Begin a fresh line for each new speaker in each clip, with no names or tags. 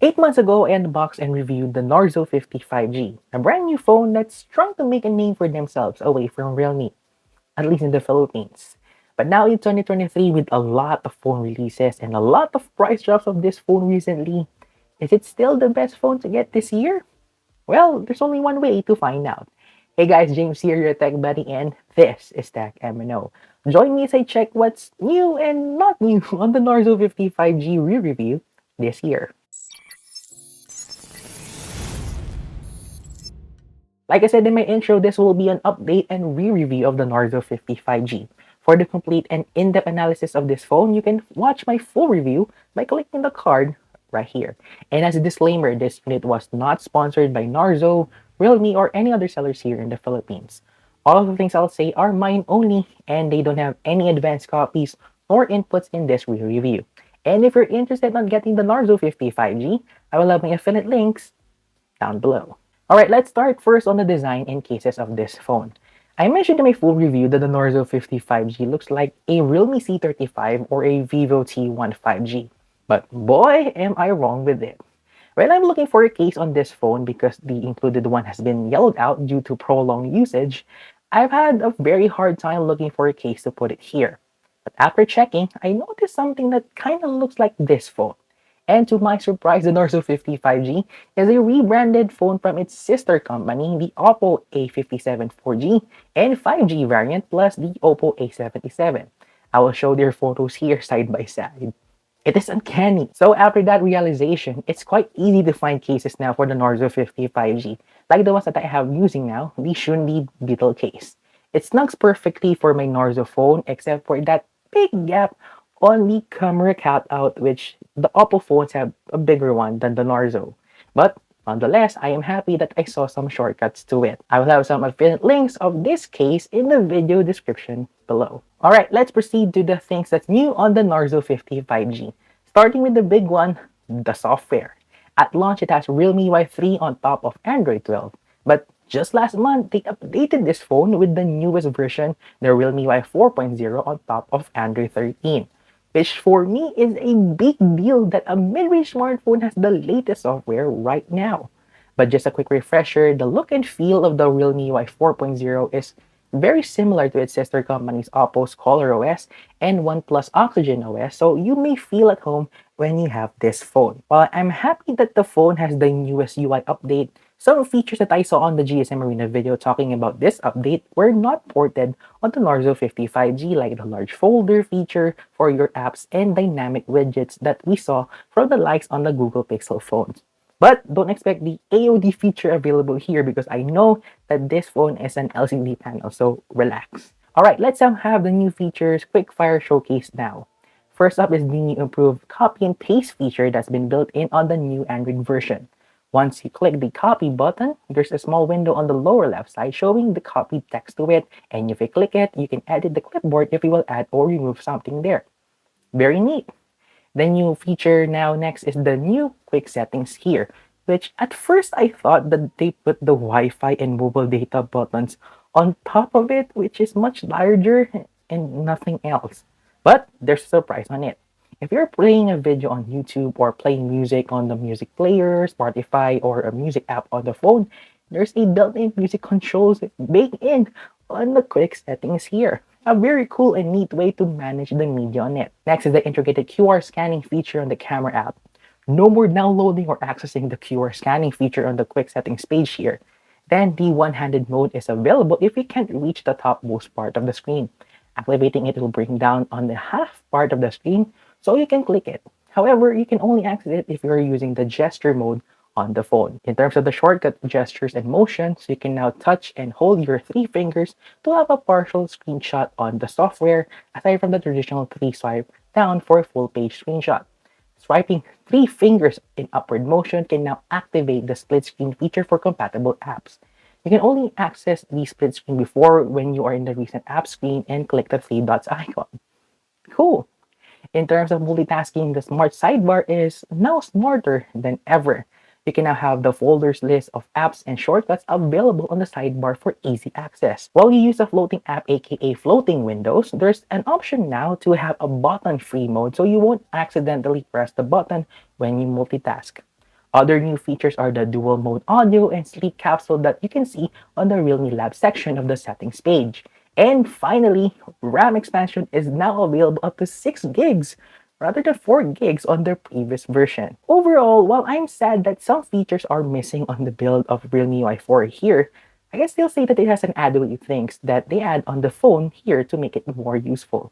8 months ago, I unboxed and reviewed the Narzo 55G, a brand new phone that's trying to make a name for themselves away from Realme, at least in the Philippines. But now in 2023, with a lot of phone releases and a lot of price drops of this phone recently, is it still the best phone to get this year? Well, there's only one way to find out. Hey guys, James here, your tech buddy, and this is Tech M.N.O. Join me as I check what's new and not new on the Narzo 55G re-review this year. Like I said in my intro, this will be an update and re-review of the Narzo 55G. For the complete and in-depth analysis of this phone, you can watch my full review by clicking the card right here. And as a disclaimer, this unit was not sponsored by Narzo, Realme, or any other sellers here in the Philippines. All of the things I'll say are mine only, and they don't have any advanced copies or inputs in this re-review. And if you're interested in getting the Narzo 55G, I will have my affiliate links down below. Alright, let's start first on the design and cases of this phone. I mentioned in my full review that the Narzo 55G looks like a Realme C35 or a Vivo T1 5G. But boy, am I wrong with it. When I'm looking for a case on this phone because the included one has been yellowed out due to prolonged usage, I've had a very hard time looking for a case to put it here. But after checking, I noticed something that kind of looks like this phone. And to my surprise, the Narzo 55G is a rebranded phone from its sister company, the Oppo A57 4G and 5G variant plus the Oppo A77. I will show their photos here side by side. It is uncanny. So after that realization, it's quite easy to find cases now for the Narzo 55G, like the ones that I have using now, the Shunli Beetle case. It snugs perfectly for my Narzo phone except for that big gap on the camera cutout, which the Oppo phones have a bigger one than the Narzo. But nonetheless, I am happy that I saw some shortcuts to it. I will have some affiliate links of this case in the video description below. Alright, let's proceed to the things that's new on the Narzo 55G. Starting with the big one, the software. At launch, it has RealmeUI 3 on top of Android 12. But just last month, they updated this phone with the newest version, the RealmeUI 4.0 on top of Android 13. Which for me is a big deal that a mid-range smartphone has the latest software right now. But just a quick refresher, the look and feel of the Realme UI 4.0 is very similar to its sister companies Oppo's Color OS and OnePlus Oxygen OS, so you may feel at home when you have this phone. While I'm happy that the phone has the newest UI update, some features that I saw on the GSM Arena video talking about this update were not ported on the Narzo 55G, like the large folder feature for your apps and dynamic widgets that we saw from the likes on the Google Pixel phones. But don't expect the AOD feature available here because I know that this phone is an LCD panel, so relax. Alright, let's have the new features quickfire showcase now. First up is the new improved copy and paste feature that's been built in on the new Android version. Once you click the copy button, there's a small window on the lower left side showing the copied text to it, and if you click it, you can edit the clipboard if you will add or remove something there. Very neat. The new feature now next is the new quick settings here, which at first I thought that they put the Wi-Fi and mobile data buttons on top of it, which is much larger and nothing else. But there's a surprise on it. If you're playing a video on YouTube or playing music on the music player, Spotify, or a music app on the phone, there's a built-in music controls baked in on the quick settings here. A very cool and neat way to manage the media on it. Next is the integrated QR scanning feature on the camera app. No more downloading or accessing the QR scanning feature on the quick settings page here. Then the one-handed mode is available if you can't reach the topmost part of the screen. Activating it will bring down on the half part of the screen so you can click it. However, you can only access it if you're using the gesture mode on the phone. In terms of the shortcut gestures and motions, you can now touch and hold your three fingers to have a partial screenshot on the software, aside from the traditional 3-swipe down for a full page screenshot. Swiping 3 fingers in upward motion can now activate the split screen feature for compatible apps. You can only access the split screen before when you are in the recent app screen and click the 3 dots icon. Cool! In terms of multitasking, the smart sidebar is now smarter than ever. You can now have the folders list of apps and shortcuts available on the sidebar for easy access. While you use a floating app, aka floating windows, there's an option now to have a button-free mode so you won't accidentally press the button when you multitask. Other new features are the dual mode audio and sleep capsule that you can see on the Realme Lab section of the settings page. And finally, RAM expansion is now available up to 6 gigs rather than 4 gigs on the previous version. Overall, while I'm sad that some features are missing on the build of RealmeUI 4 here, I can still say that it has an added things that they add on the phone here to make it more useful.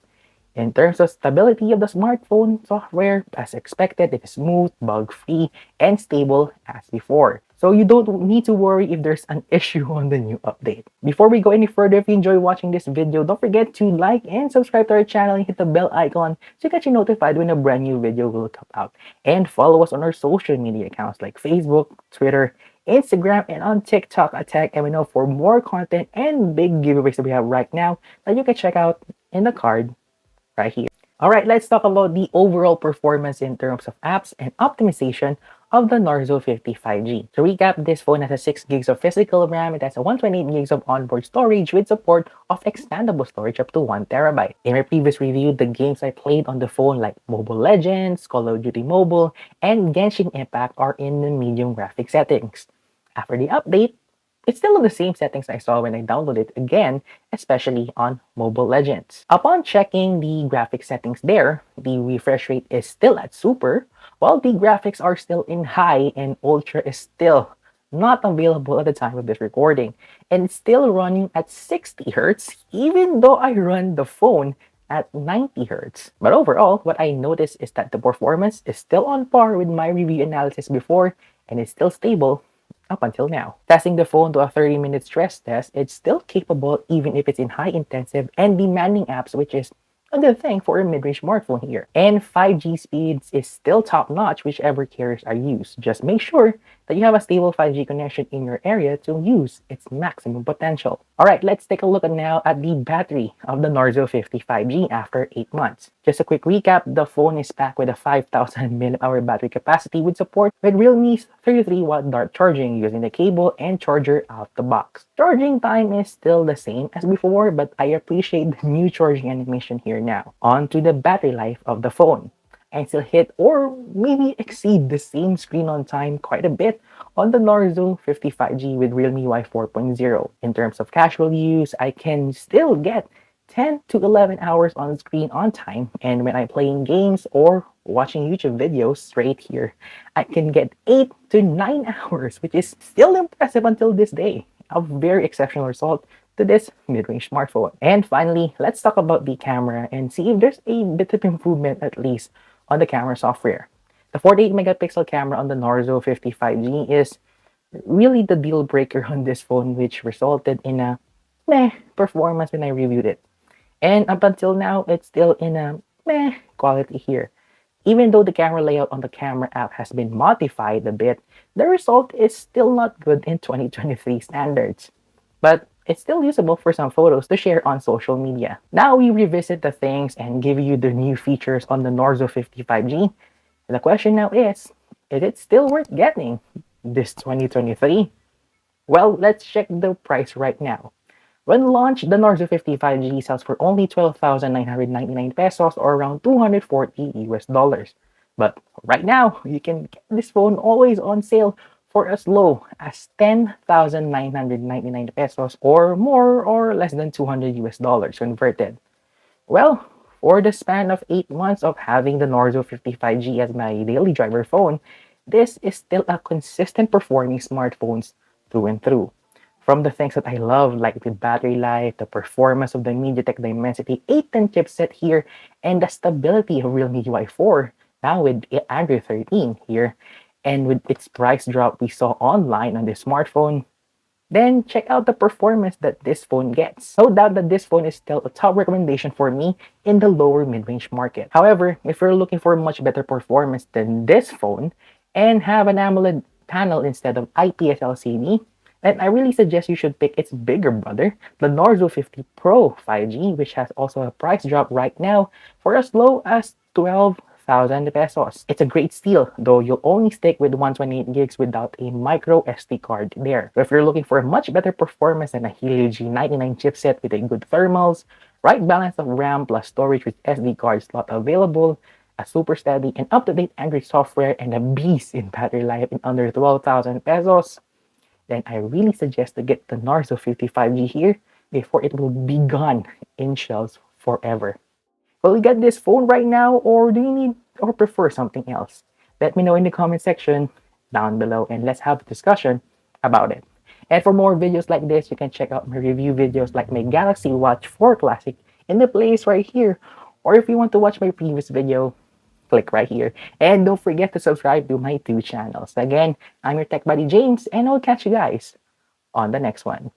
In terms of stability of the smartphone software, as expected, it is smooth, bug-free, and stable as before. So you don't need to worry if there's an issue on the new update. Before we go any further, if you enjoy watching this video, don't forget to like and subscribe to our channel and hit the bell icon so you get you notified when a brand new video will come out. And follow us on our social media accounts like Facebook, Twitter, Instagram, and on TikTok at M.N.O for more content and big giveaways that we have right now that you can check out in the card right here. All right, let's talk about the overall performance in terms of apps and optimization of the Narzo 55G. To recap, this phone has a 6 gigs of physical RAM. It has a 128 gigs of onboard storage with support of expandable storage up to 1 terabyte. In my previous review, the games I played on the phone like Mobile Legends, Call of Duty Mobile, and Genshin Impact are in the medium graphic settings. After the update, it's still in the same settings I saw when I downloaded it again, especially on Mobile Legends. Upon checking the graphic settings there, the refresh rate is still at super, while the graphics are still in high and ultra is still not available at the time of this recording. And it's still running at 60 Hz, even though I run the phone at 90 Hz. But overall, what I noticed is that the performance is still on par with my review analysis before, and it's still stable up until now. Testing the phone to a 30-minute stress test, it's still capable even if it's in high-intensive and demanding apps, which is a good thing for a mid-range smartphone here. And 5G speeds is still top-notch whichever carriers are used. Just make sure that you have a stable 5G connection in your area to use its maximum potential. Alright, let's take a look now at the battery of the Narzo 55G after 8 months. Just a quick recap, the phone is packed with a 5000 mAh battery capacity with support with Realme's 33-watt dart charging using the cable and charger out the box. Charging time is still the same as before, but I appreciate the new charging animation here now. On to the battery life of the phone. I still hit or maybe exceed the same screen on time quite a bit on the Narzo 55G with RealmeUI 4.0. In terms of casual use, I can still get 10 to 11 hours on screen on time, and when I'm playing games or watching YouTube videos straight here, I can get 8 to 9 hours, which is still impressive until this day. A very exceptional result to this mid-range smartphone. And finally, let's talk about the camera and see if there's a bit of improvement at least on the camera software. The 48 megapixel camera on the Narzo 55G is really the deal breaker on this phone, which resulted in a meh performance when I reviewed it. And up until now, it's still in a meh quality here. Even though the camera layout on the camera app has been modified a bit, the result is still not good in 2023 standards. But it's still usable for some photos to share on social media. Now we revisit the things and give you the new features on the Narzo 55G. The question now is it still worth getting this 2023? Well, let's check the price right now. When launched, the Narzo 55G sells for only 12,999 pesos or around 240 US dollars. But right now, you can get this phone always on sale for as low as 10,999 pesos or more or less than 200 US dollars converted. Well, for the span of 8 months of having the Narzo 55G as my daily driver phone, this is still a consistent performing smartphone through and through. From the things that I love, like the battery life, the performance of the MediaTek Dimensity 810 chipset here, and the stability of Realme UI 4, now with Android 13 here, and with its price drop we saw online on this smartphone, then check out the performance that this phone gets. No doubt that this phone is still a top recommendation for me in the lower mid-range market. However, if you're looking for much better performance than this phone and have an AMOLED panel instead of IPS LCD, then I really suggest you should pick its bigger brother, the Narzo 50 Pro 5G, which has also a price drop right now for as low as 12,000 pesos. It's a great steal, though you'll only stick with 128 gigs without a micro SD card there. So if you're looking for a much better performance than a Helio G99 chipset with a good thermals, right balance of RAM plus storage with SD card slot available, a super steady and up-to-date Android software, and a beast in battery life in under 12,000 pesos, then I really suggest to get the Narzo 55G here before it will be gone in shelves forever. Will you get this phone right now, or do you need or prefer something else? Let me know in the comment section down below and let's have a discussion about it. And for more videos like this, you can check out my review videos like my Galaxy Watch 4 Classic in the place right here. Or if you want to watch my previous video, click right here. And don't forget to subscribe to my two channels. Again, I'm your tech buddy James, and I'll catch you guys on the next one.